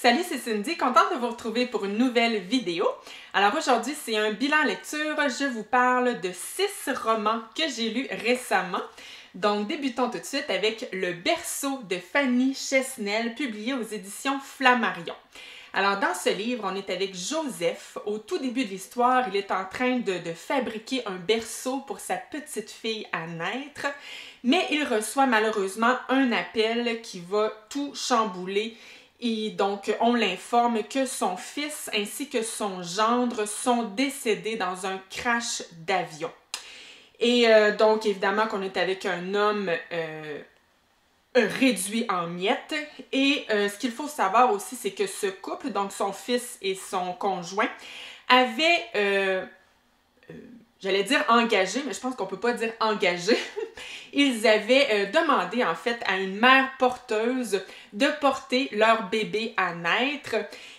Salut, c'est Cindy, contente de vous retrouver pour une nouvelle vidéo. Alors aujourd'hui, c'est un bilan lecture. Je vous parle de 6 romans que j'ai lus récemment. Donc débutons tout de suite avec Le berceau de Fanny Chesnel, publié aux éditions Flammarion. Alors dans ce livre, on est avec Joseph. Au tout début de l'histoire, il est en train de fabriquer un berceau pour sa petite fille à naître, mais il reçoit malheureusement un appel qui va tout chambouler. Et donc, on l'informe que son fils ainsi que son gendre sont décédés dans un crash d'avion. Et donc, évidemment qu'on est avec un homme réduit en miettes. Et ce qu'il faut savoir aussi, c'est que ce couple, donc son fils et son conjoint, avaient, j'allais dire engagé, mais je pense qu'on ne peut pas dire engagé. Ils avaient demandé en fait à une mère porteuse de porter leur bébé à naître.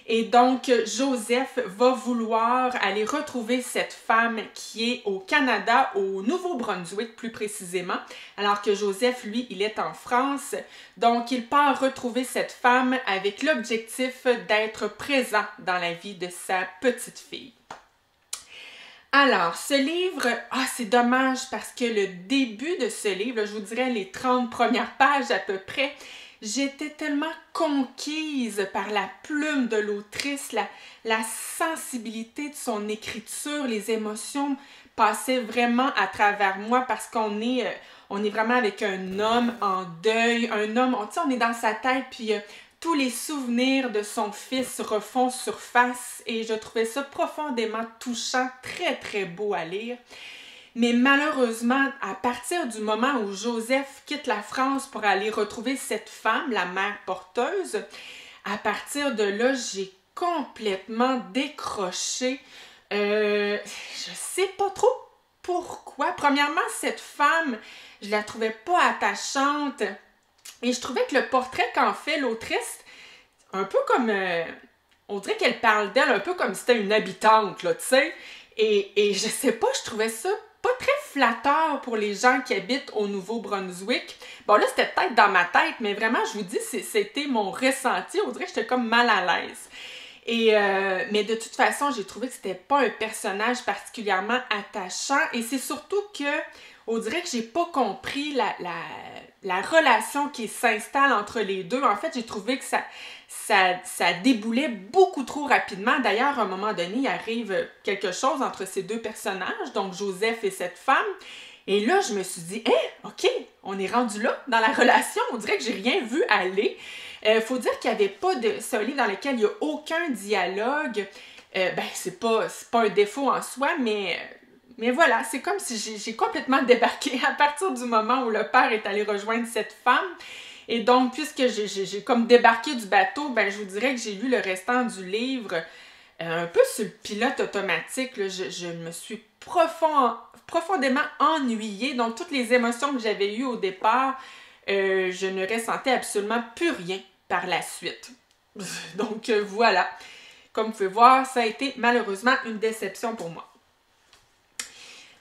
Et donc, Joseph va vouloir aller retrouver cette femme qui est au Canada, au Nouveau-Brunswick plus précisément, alors que Joseph, lui, il est en France. Donc, il part retrouver cette femme avec l'objectif d'être présent dans la vie de sa petite fille. Alors, ce livre, c'est dommage parce que le début de ce livre, je vous dirais les 30 premières pages à peu près, j'étais tellement conquise par la plume de l'autrice, la sensibilité de son écriture, les émotions passaient vraiment à travers moi parce qu'on est vraiment avec un homme en deuil, un homme, on est dans sa tête, puis tous les souvenirs de son fils refont surface et je trouvais ça profondément touchant, très très beau à lire. Mais malheureusement, à partir du moment où Joseph quitte la France pour aller retrouver cette femme, la mère porteuse, à partir de là, j'ai complètement décroché. Je sais pas trop pourquoi. Premièrement, cette femme, je la trouvais pas attachante. Et je trouvais que le portrait qu'en fait l'autrice, un peu comme, on dirait qu'elle parle d'elle un peu comme si c'était une habitante, là, tu sais. Et je sais pas, je trouvais ça pas très flatteur pour les gens qui habitent au Nouveau-Brunswick. Bon là, c'était peut-être dans ma tête, mais vraiment, je vous dis, c'était mon ressenti. On dirait que j'étais comme mal à l'aise. Mais de toute façon, j'ai trouvé que c'était pas un personnage particulièrement attachant. Et c'est surtout que, on dirait que j'ai pas compris la relation qui s'installe entre les deux. En fait, j'ai trouvé que ça déboulait beaucoup trop rapidement. D'ailleurs, à un moment donné, il arrive quelque chose entre ces deux personnages, donc Joseph et cette femme. Et là, je me suis dit, OK, on est rendu là dans la relation. On dirait que j'ai rien vu aller. Faut dire qu'il n'y avait pas de... C'est un livre dans lequel il n'y a aucun dialogue. C'est pas un défaut en soi, mais voilà, c'est comme si j'ai complètement débarqué à partir du moment où le père est allé rejoindre cette femme. Et donc, puisque j'ai comme débarqué du bateau, je vous dirais que j'ai lu le restant du livre un peu sur le pilote automatique. Là, je me suis profondément ennuyée. Donc, toutes les émotions que j'avais eues au départ, je ne ressentais absolument plus rien par la suite. Donc, voilà. Comme vous pouvez voir, ça a été malheureusement une déception pour moi.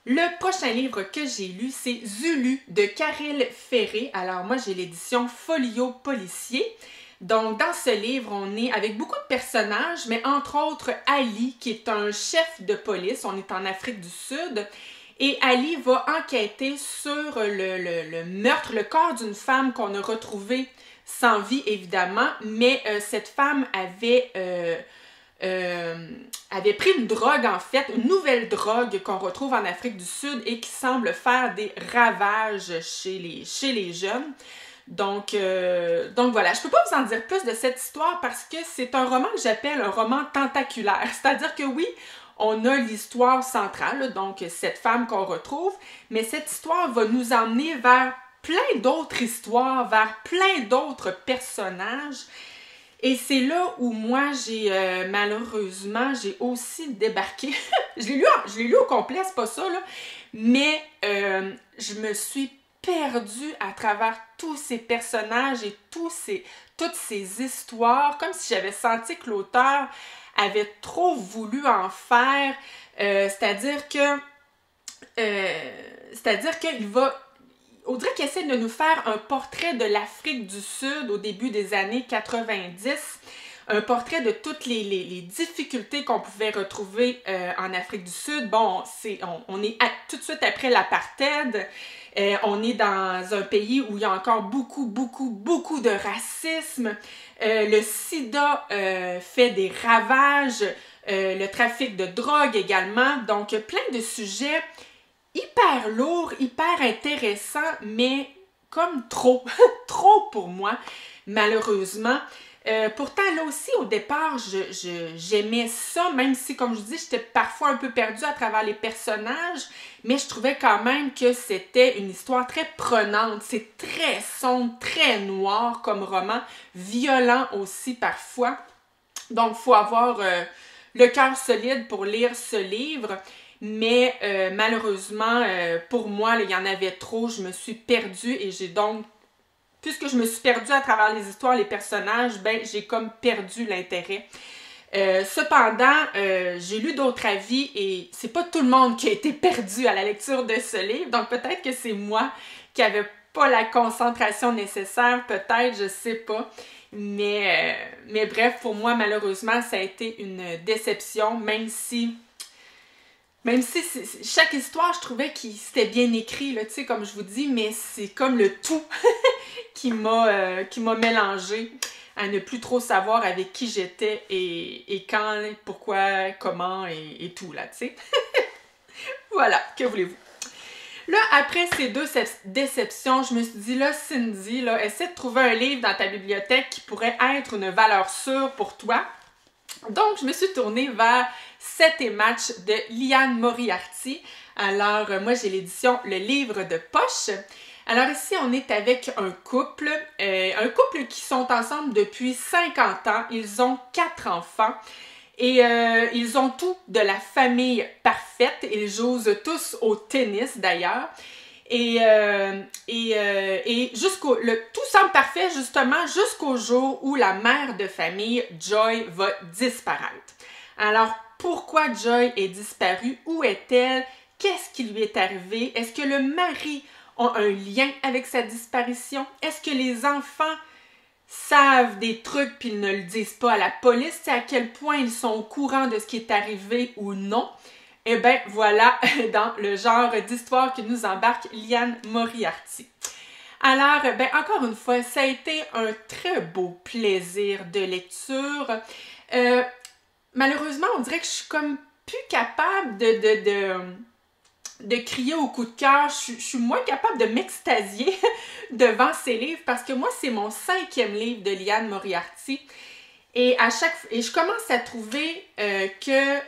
Le prochain livre que j'ai lu, c'est Zulu de Caril Ferré. Alors moi, j'ai l'édition Folio Policier. Donc dans ce livre, on est avec beaucoup de personnages, mais entre autres Ali, qui est un chef de police. On est en Afrique du Sud. Et Ali va enquêter sur le meurtre, le corps d'une femme qu'on a retrouvé sans vie, évidemment. Mais cette femme avait pris une drogue, en fait, une nouvelle drogue qu'on retrouve en Afrique du Sud et qui semble faire des ravages chez les jeunes. Donc voilà, je peux pas vous en dire plus de cette histoire parce que c'est un roman que j'appelle un roman tentaculaire. C'est-à-dire que oui, on a l'histoire centrale, donc cette femme qu'on retrouve, mais cette histoire va nous emmener vers plein d'autres histoires, vers plein d'autres personnages. Et c'est là où moi, malheureusement, j'ai aussi débarqué. je l'ai lu au complet, c'est pas ça, là. Mais je me suis perdue à travers tous ces personnages et toutes ces histoires, comme si j'avais senti que l'auteur avait trop voulu en faire. C'est-à-dire qu'il va... On dirait qu'il essaie de nous faire un portrait de l'Afrique du Sud au début des années 90. un portrait de toutes les difficultés qu'on pouvait retrouver en Afrique du Sud. Bon, on est tout de suite après l'apartheid. On est dans un pays où il y a encore beaucoup de racisme. Le sida fait des ravages. Le trafic de drogue également. Donc, plein de sujets hyper lourds, hyper intéressants, mais comme trop, trop pour moi, malheureusement. Pourtant, là aussi, au départ, j'aimais ça, même si, comme je dis, j'étais parfois un peu perdue à travers les personnages, mais je trouvais quand même que c'était une histoire très prenante. C'est très sombre, très noir comme roman, violent aussi parfois. Donc, il faut avoir le cœur solide pour lire ce livre. Mais malheureusement, pour moi, il y en avait trop. Je me suis perdue et j'ai donc, puisque je me suis perdue à travers les histoires, les personnages, ben j'ai comme perdu l'intérêt. Cependant, j'ai lu d'autres avis et c'est pas tout le monde qui a été perdu à la lecture de ce livre. Donc peut-être que c'est moi qui n'avais pas la concentration nécessaire, peut-être, je sais pas. Mais bref, pour moi, malheureusement, ça a été une déception, même si chaque histoire, je trouvais que c'était bien écrit, là, tu sais, comme je vous dis, mais c'est comme le tout qui m'a mélangée à ne plus trop savoir avec qui j'étais et quand, pourquoi, comment et tout, là, tu sais. Voilà, que voulez-vous? Là, après ces deux déceptions, je me suis dit, là, Cindy, là, essaie de trouver un livre dans ta bibliothèque qui pourrait être une valeur sûre pour toi. Donc, je me suis tournée vers 7 et match de Liane Moriarty. Alors, moi, j'ai l'édition Le Livre de Poche. Alors ici, on est avec un couple qui sont ensemble depuis 50 ans. Ils ont 4 enfants et ils ont tout de la famille parfaite. Ils jouent tous au tennis d'ailleurs. Et tout semble parfait justement jusqu'au jour où la mère de famille, Joy, va disparaître. Alors, pourquoi Joy est disparue? Où est-elle? Qu'est-ce qui lui est arrivé? Est-ce que le mari a un lien avec sa disparition? Est-ce que les enfants savent des trucs puis ils ne le disent pas à la police? C'est à quel point ils sont au courant de ce qui est arrivé ou non? Eh bien, voilà dans le genre d'histoire que nous embarque Liane Moriarty. Alors, ben, encore une fois, ça a été un très beau plaisir de lecture. Malheureusement, on dirait que je suis comme plus capable de crier au coup de cœur. Je suis moins capable de m'extasier devant ces livres parce que moi, c'est mon 5e livre de Liane Moriarty. Et je commence à trouver que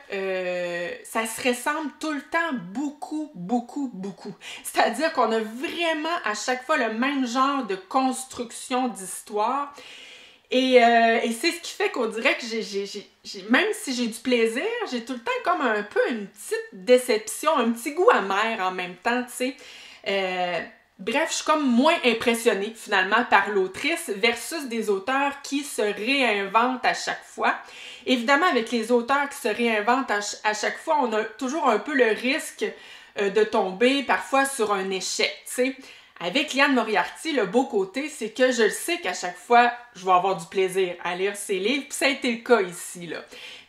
ça se ressemble tout le temps beaucoup. C'est-à-dire qu'on a vraiment à chaque fois le même genre de construction d'histoire. Et c'est ce qui fait qu'on dirait que même si j'ai du plaisir, j'ai tout le temps comme un peu une petite déception, un petit goût amer en même temps, tu sais. Bref, je suis comme moins impressionnée finalement par l'autrice versus des auteurs qui se réinventent à chaque fois. Évidemment, avec les auteurs qui se réinventent à chaque fois, on a toujours un peu le risque de tomber parfois sur un échec, tu sais. Avec Liane Moriarty, le beau côté, c'est que je le sais qu'à chaque fois, je vais avoir du plaisir à lire ses livres, puis ça a été le cas ici, là.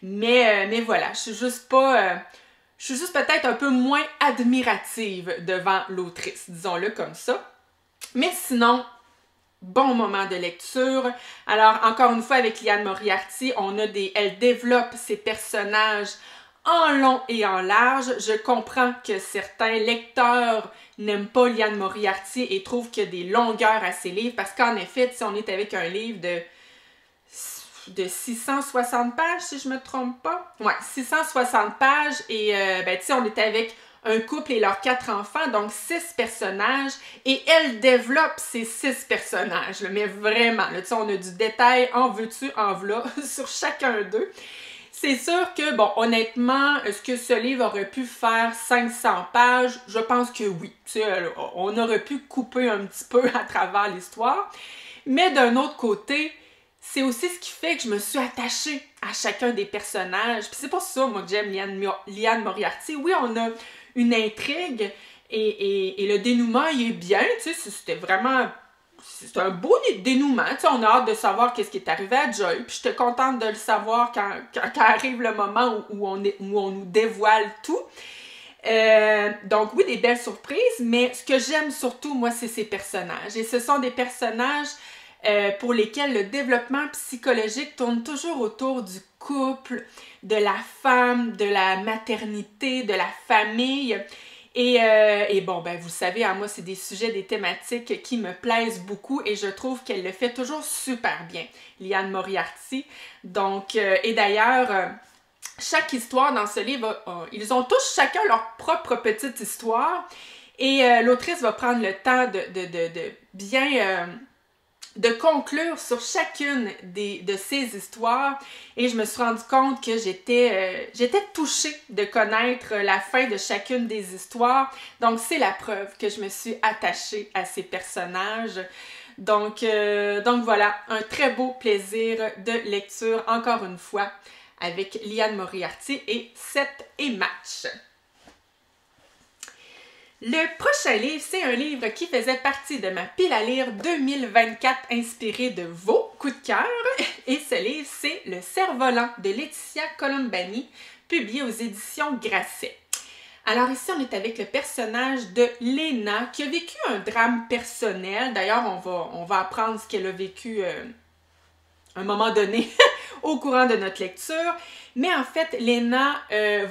Mais voilà, je suis juste peut-être un peu moins admirative devant l'autrice, disons-le comme ça. Mais sinon, bon moment de lecture. Alors, encore une fois, avec Liane Moriarty, elle développe ses personnages en long et en large. Je comprends que certains lecteurs n'aiment pas Liane Moriarty et trouvent qu'il y a des longueurs à ses livres, parce qu'en effet, si on est avec un livre de 660 pages, si je me trompe pas. Ouais, 660 pages et ben, tu sais, on est avec un couple et leurs 4 enfants, donc 6 personnages, et elle développe ces 6 personnages, là, mais vraiment, là, tu sais, on a du détail en veux-tu, en v'là, sur chacun d'eux. C'est sûr que, bon, honnêtement, est-ce que ce livre aurait pu faire 500 pages? Je pense que oui. Tu sais, on aurait pu couper un petit peu à travers l'histoire, mais d'un autre côté, c'est aussi ce qui fait que je me suis attachée à chacun des personnages. Puis c'est pour ça, moi, que j'aime Liane Moriarty. Oui, on a une intrigue et le dénouement, il est bien, tu sais, c'était vraiment c'est un beau dénouement. Tu sais, on a hâte de savoir qu'est-ce qui est arrivé à Joy. Puis j'étais contente de le savoir quand arrive le moment où on nous dévoile tout. Donc oui, des belles surprises, mais ce que j'aime surtout, moi, c'est ces personnages. Et ce sont des personnages pour lesquels le développement psychologique tourne toujours autour du couple, de la femme, de la maternité, de la famille. Et bon, ben vous savez, hein, moi, c'est des sujets, des thématiques qui me plaisent beaucoup et je trouve qu'elle le fait toujours super bien, Liane Moriarty. Donc, et d'ailleurs, chaque histoire dans ce livre, ils ont tous chacun leur propre petite histoire et l'autrice va prendre le temps de bien de conclure sur chacune de ces histoires et je me suis rendu compte que j'étais touchée de connaître la fin de chacune des histoires. Donc, c'est la preuve que je me suis attachée à ces personnages. Donc voilà, un très beau plaisir de lecture, encore une fois, avec Liane Moriarty et Seth et Match. Le prochain livre, c'est un livre qui faisait partie de ma pile à lire 2024 inspiré de vos coups de cœur. Et ce livre, c'est Le Cerf-Volant de Laetitia Colombani, publié aux éditions Grasset. Alors ici, on est avec le personnage de Léna, qui a vécu un drame personnel. D'ailleurs, on va apprendre ce qu'elle a vécu à un moment donné au courant de notre lecture. Mais en fait, Léna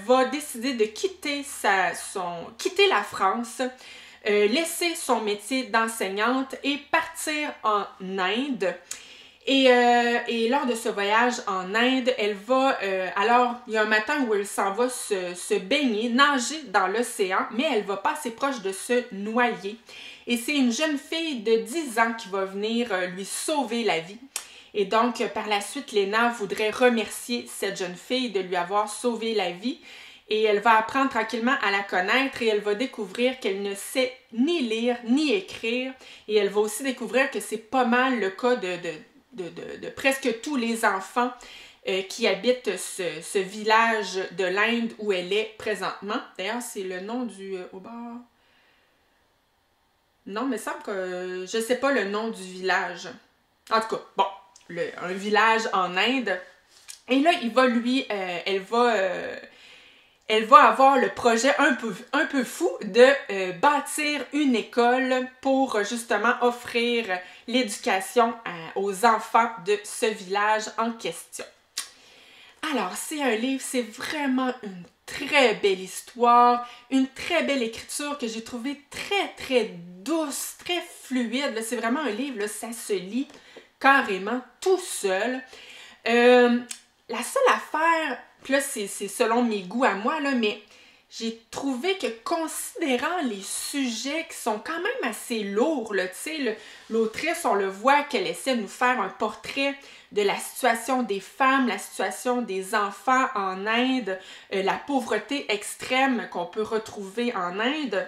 va décider de quitter la France, laisser son métier d'enseignante et partir en Inde. Et lors de ce voyage en Inde, elle va... alors, il y a un matin où elle s'en va se baigner, nager dans l'océan, mais elle va pas assez proche de se noyer. Et c'est une jeune fille de 10 ans qui va venir lui sauver la vie. Et donc, par la suite, Léna voudrait remercier cette jeune fille de lui avoir sauvé la vie. Et elle va apprendre tranquillement à la connaître et elle va découvrir qu'elle ne sait ni lire ni écrire. Et elle va aussi découvrir que c'est pas mal le cas de presque tous les enfants qui habitent ce village de l'Inde où elle est présentement. D'ailleurs, c'est le nom du... au bord... Non, mais il me semble que... je sais pas le nom du village. En tout cas, bon... un village en Inde. Et là, elle va avoir le projet un peu fou de bâtir une école pour justement offrir l'éducation aux enfants de ce village en question. Alors, c'est un livre, c'est vraiment une très belle histoire, une très belle écriture que j'ai trouvée très, très douce, très fluide. C'est vraiment un livre, là, ça se lit carrément tout seul. La seule affaire, puis là c'est selon mes goûts à moi, là, mais j'ai trouvé que considérant les sujets qui sont quand même assez lourds, tu sais, l'autrice, on le voit qu'elle essaie de nous faire un portrait de la situation des femmes, la situation des enfants en Inde, la pauvreté extrême qu'on peut retrouver en Inde.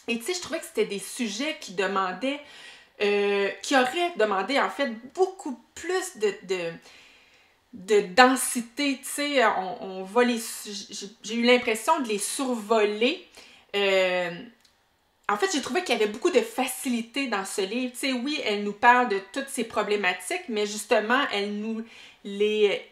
Et tu sais, je trouvais que c'était des sujets qui demandaient qui aurait demandé en fait beaucoup plus de densité, tu sais, on va j'ai eu l'impression de les survoler. En fait, j'ai trouvé qu'il y avait beaucoup de facilité dans ce livre. Tu sais, oui, elle nous parle de toutes ces problématiques, mais justement, elle nous les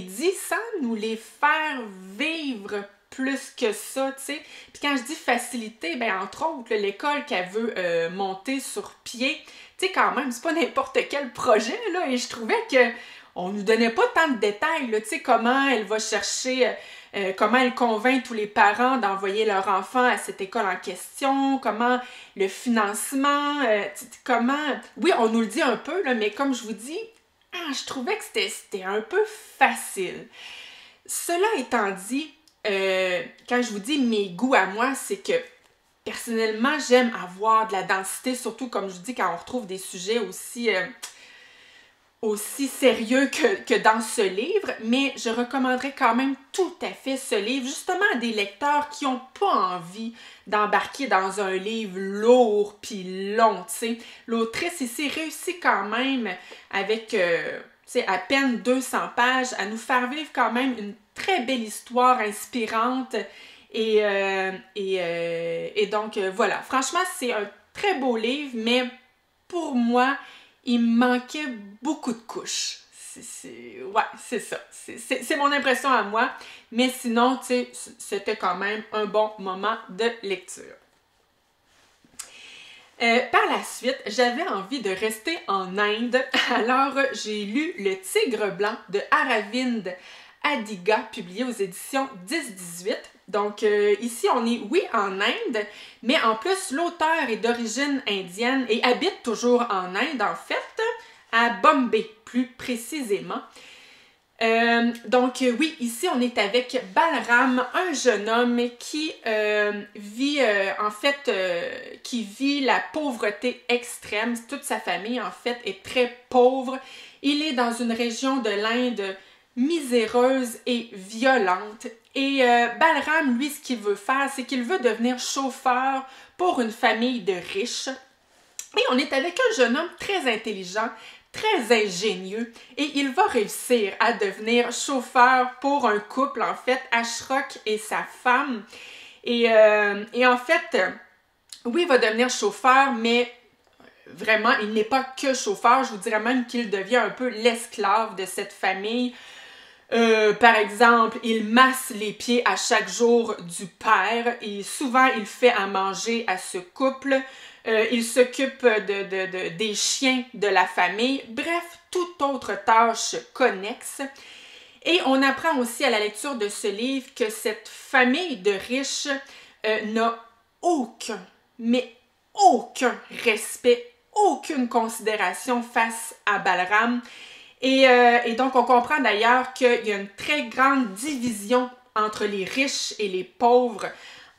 dit sans nous les faire vivre plus que ça, tu sais. Puis quand je dis facilité, ben entre autres, l'école qu'elle veut monter sur pied, tu sais, quand même, c'est pas n'importe quel projet, là, et je trouvais que on nous donnait pas tant de détails, là, tu sais, comment elle va chercher, comment elle convainc tous les parents d'envoyer leur enfant à cette école en question, comment le financement, comment... Oui, on nous le dit un peu, là, mais comme je vous dis, je trouvais que c'était un peu facile. Cela étant dit, quand je vous dis mes goûts à moi, c'est que personnellement, j'aime avoir de la densité, surtout comme je vous dis, quand on retrouve des sujets aussi sérieux que dans ce livre, mais je recommanderais quand même tout à fait ce livre, justement à des lecteurs qui n'ont pas envie d'embarquer dans un livre lourd puis long, tu sais. L'autrice ici réussit quand même avec, à peine 200 pages à nous faire vivre quand même une très belle histoire inspirante et donc voilà. Franchement, c'est un très beau livre, mais pour moi, il manquait beaucoup de couches. Ouais, c'est ça. C'est mon impression à moi. Mais sinon, tu sais, c'était quand même un bon moment de lecture. Par la suite, j'avais envie de rester en Inde, alors j'ai lu Le Tigre blanc de Aravind Adiga, publié aux éditions 10-18. Donc ici, on est, oui, en Inde, mais en plus, l'auteur est d'origine indienne et habite toujours en Inde, en fait, à Bombay, plus précisément. Oui, ici on est avec Balram, un jeune homme qui qui vit la pauvreté extrême. Toute sa famille, en fait, est très pauvre. Il est dans une région de l'Inde miséreuse et violente. Et Balram, lui, ce qu'il veut faire, c'est qu'il veut devenir chauffeur pour une famille de riches. Et on est avec un jeune homme très intelligent, très ingénieux, et il va réussir à devenir chauffeur pour un couple, en fait, Ashrok et sa femme. Et en fait, oui, il va devenir chauffeur, mais vraiment, il n'est pas que chauffeur. Je vous dirais même qu'il devient un peu l'esclave de cette famille. Par exemple, il masse les pieds à chaque jour du père et souvent il fait à manger à ce couple. Il s'occupe des chiens de la famille. Bref, toute autre tâche connexe. Et on apprend aussi à la lecture de ce livre que cette famille de riches n'a mais aucun respect, aucune considération face à Balram. Et donc, on comprend d'ailleurs qu'il y a une très grande division entre les riches et les pauvres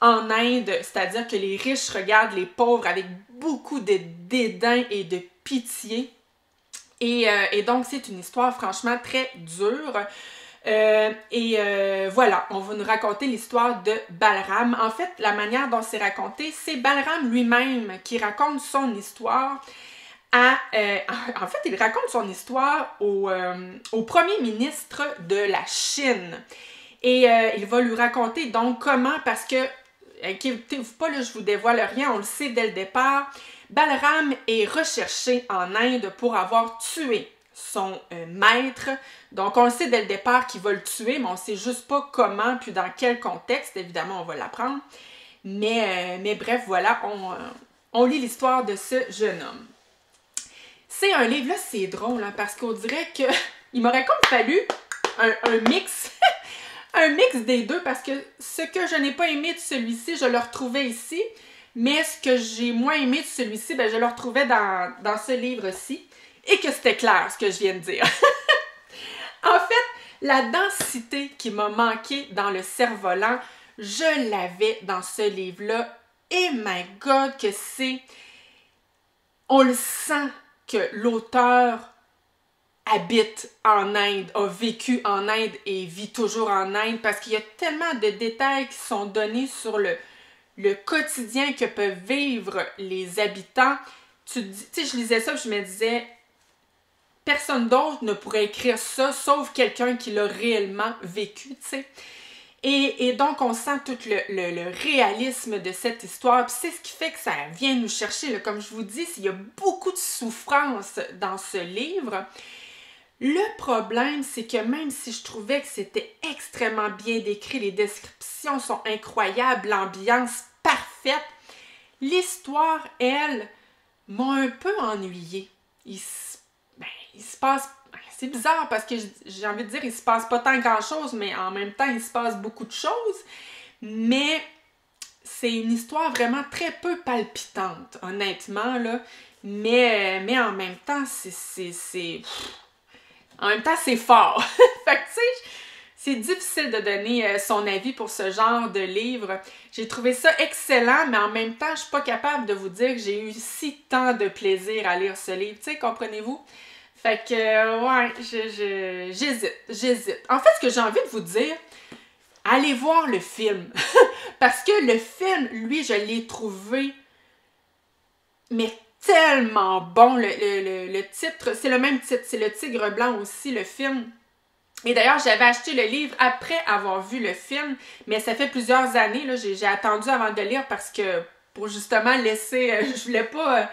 en Inde, c'est-à-dire que les riches regardent les pauvres avec beaucoup de dédain et de pitié. Et donc, c'est une histoire franchement très dure. Voilà, on va nous raconter l'histoire de Balram. En fait, la manière dont c'est raconté, c'est Balram lui-même qui raconte son histoire. En fait, il raconte son histoire au premier ministre de la Chine. Et il va lui raconter donc comment, parce que, inquiétez-vous pas, là, je vous dévoile rien, on le sait dès le départ, Balram est recherché en Inde pour avoir tué son maître. Donc, on le sait dès le départ qu'il va le tuer, mais on ne sait juste pas comment puis dans quel contexte. Évidemment, on va l'apprendre. Mais bref, voilà, on lit l'histoire de ce jeune homme. C'est un livre, là, c'est drôle, hein, parce qu'on dirait que il m'aurait comme fallu un mix, un mix des deux, parce que ce que je n'ai pas aimé de celui-ci, je le retrouvais ici, mais ce que j'ai moins aimé de celui-ci, ben, je le retrouvais dans ce livre-ci, et que c'était clair, ce que je viens de dire. En fait, la densité qui m'a manqué dans Le Cerf-Volant, je l'avais dans ce livre-là, et my God, que c'est... On le sent que l'auteur habite en Inde, a vécu en Inde et vit toujours en Inde, parce qu'il y a tellement de détails qui sont donnés sur le quotidien que peuvent vivre les habitants. Tu sais, je lisais ça et je me disais, personne d'autre ne pourrait écrire ça, sauf quelqu'un qui l'a réellement vécu, tu sais. Et donc, on sent tout le réalisme de cette histoire. Puis c'est ce qui fait que ça vient nous chercher. Là. Comme je vous dis, il y a beaucoup de souffrance dans ce livre. Le problème, c'est que même si je trouvais que c'était extrêmement bien décrit, les descriptions sont incroyables, l'ambiance parfaite, l'histoire, elle, m'a un peu ennuyée. Il se passe... C'est bizarre parce que j'ai envie de dire, il se passe pas tant grand-chose, mais en même temps, il se passe beaucoup de choses. Mais c'est une histoire vraiment très peu palpitante, honnêtement, là. Mais en même temps, en même temps, c'est fort. Fait que, tu sais, c'est difficile de donner son avis pour ce genre de livre. J'ai trouvé ça excellent, mais en même temps, je suis pas capable de vous dire que j'ai eu si tant de plaisir à lire ce livre. Tu sais, comprenez-vous? Fait que, ouais, j'hésite. En fait, ce que j'ai envie de vous dire, allez voir le film. Parce que le film, lui, je l'ai trouvé, mais tellement bon. Le titre, c'est le même titre, c'est Le Tigre blanc aussi, le film. Et d'ailleurs, j'avais acheté le livre après avoir vu le film, mais ça fait plusieurs années, là, j'ai attendu avant de le lire parce que, pour justement laisser, je voulais pas...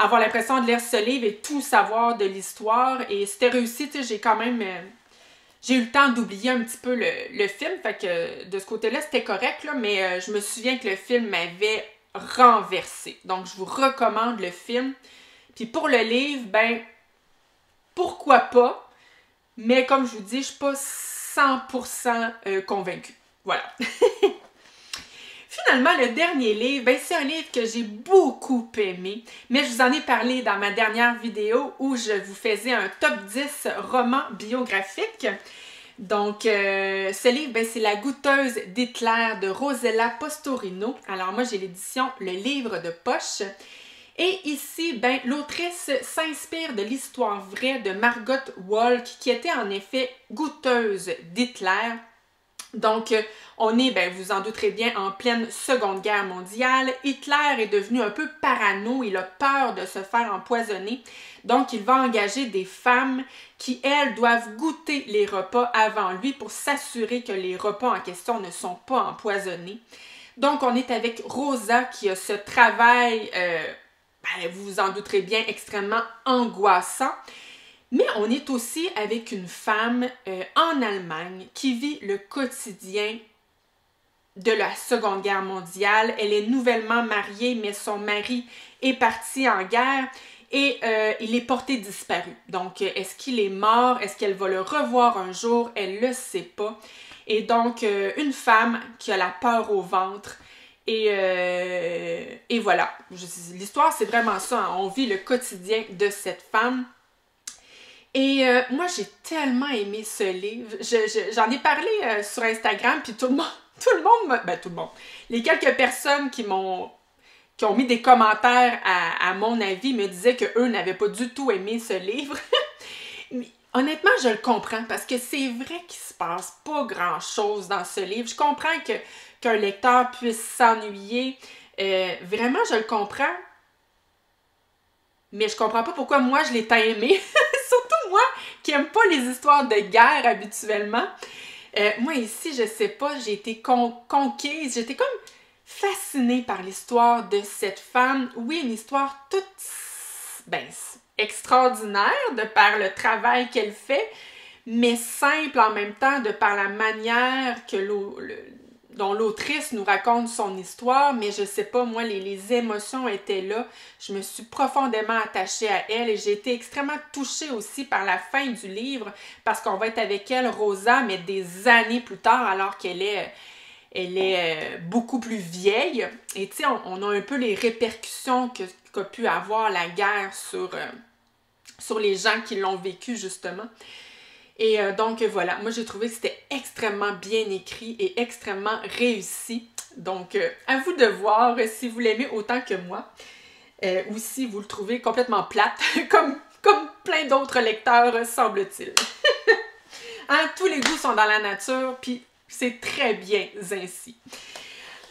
avoir l'impression de lire ce livre et tout savoir de l'histoire. Et c'était réussi, tu sais, j'ai quand même... j'ai eu le temps d'oublier un petit peu le film, fait que de ce côté-là, c'était correct, là, mais je me souviens que le film m'avait renversé. Donc, je vous recommande le film. Puis pour le livre, ben, pourquoi pas? Mais comme je vous dis, je suis pas 100% convaincue. Voilà. Finalement, le dernier livre, ben, c'est un livre que j'ai beaucoup aimé, mais je vous en ai parlé dans ma dernière vidéo où je vous faisais un top 10 romans biographiques. Donc, ce livre, ben, c'est La goûteuse d'Hitler de Rosella Postorino. Alors moi, j'ai l'édition Le Livre de poche. Et ici, ben, l'autrice s'inspire de l'histoire vraie de Margot Wolk, qui était en effet goûteuse d'Hitler. Donc, on est, ben, vous en douterez bien, en pleine Seconde Guerre mondiale. Hitler est devenu un peu parano, il a peur de se faire empoisonner. Donc, il va engager des femmes qui, elles, doivent goûter les repas avant lui pour s'assurer que les repas en question ne sont pas empoisonnés. Donc, on est avec Rosa qui a ce travail... ben, vous vous en douterez bien, extrêmement angoissant. Mais on est aussi avec une femme en Allemagne qui vit le quotidien de la Seconde Guerre mondiale. Elle est nouvellement mariée, mais son mari est parti en guerre et il est porté disparu. Donc, est-ce qu'il est mort? Est-ce qu'elle va le revoir un jour? Elle ne le sait pas. Et donc, une femme qui a la peur au ventre. Et voilà, l'histoire c'est vraiment ça, hein. On vit le quotidien de cette femme. Et moi j'ai tellement aimé ce livre, j'en ai parlé sur Instagram, puis tout le monde, les quelques personnes qui ont mis des commentaires à mon avis me disaient qu'eux n'avaient pas du tout aimé ce livre. Mais honnêtement, je le comprends, parce que c'est vrai qu'il se passe pas grand-chose dans ce livre. Je comprends qu'un lecteur puisse s'ennuyer. Vraiment, je le comprends. Mais je comprends pas pourquoi moi, je l'ai tant aimé. Surtout moi, qui aime pas les histoires de guerre habituellement. Moi, ici, je sais pas, j'ai été conquise. J'étais comme fascinée par l'histoire de cette femme. Oui, une histoire toute... ben, extraordinaire de par le travail qu'elle fait, mais simple en même temps de par la manière dont l'autrice nous raconte son histoire. Mais je sais pas, moi, les émotions étaient là. Je me suis profondément attachée à elle et j'ai été extrêmement touchée aussi par la fin du livre parce qu'on va être avec elle, Rosa, mais des années plus tard alors qu'elle est beaucoup plus vieille. Et tu sais, on a un peu les répercussions qu'a pu avoir la guerre sur les gens qui l'ont vécu, justement. Et donc, voilà, moi, j'ai trouvé que c'était extrêmement bien écrit et extrêmement réussi. Donc, à vous de voir si vous l'aimez autant que moi ou si vous le trouvez complètement plate, comme plein d'autres lecteurs, semble-t-il. Hein, tous les goûts sont dans la nature, puis c'est très bien ainsi.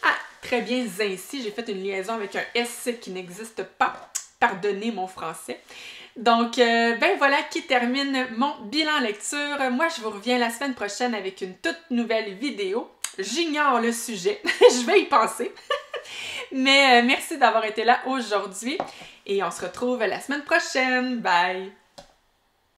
Ah, très bien ainsi, j'ai fait une liaison avec un S qui n'existe pas. Pardonnez mon français. Donc, ben voilà qui termine mon bilan lecture. Moi, je vous reviens la semaine prochaine avec une toute nouvelle vidéo. J'ignore le sujet, je vais y penser. Mais merci d'avoir été là aujourd'hui et on se retrouve la semaine prochaine. Bye!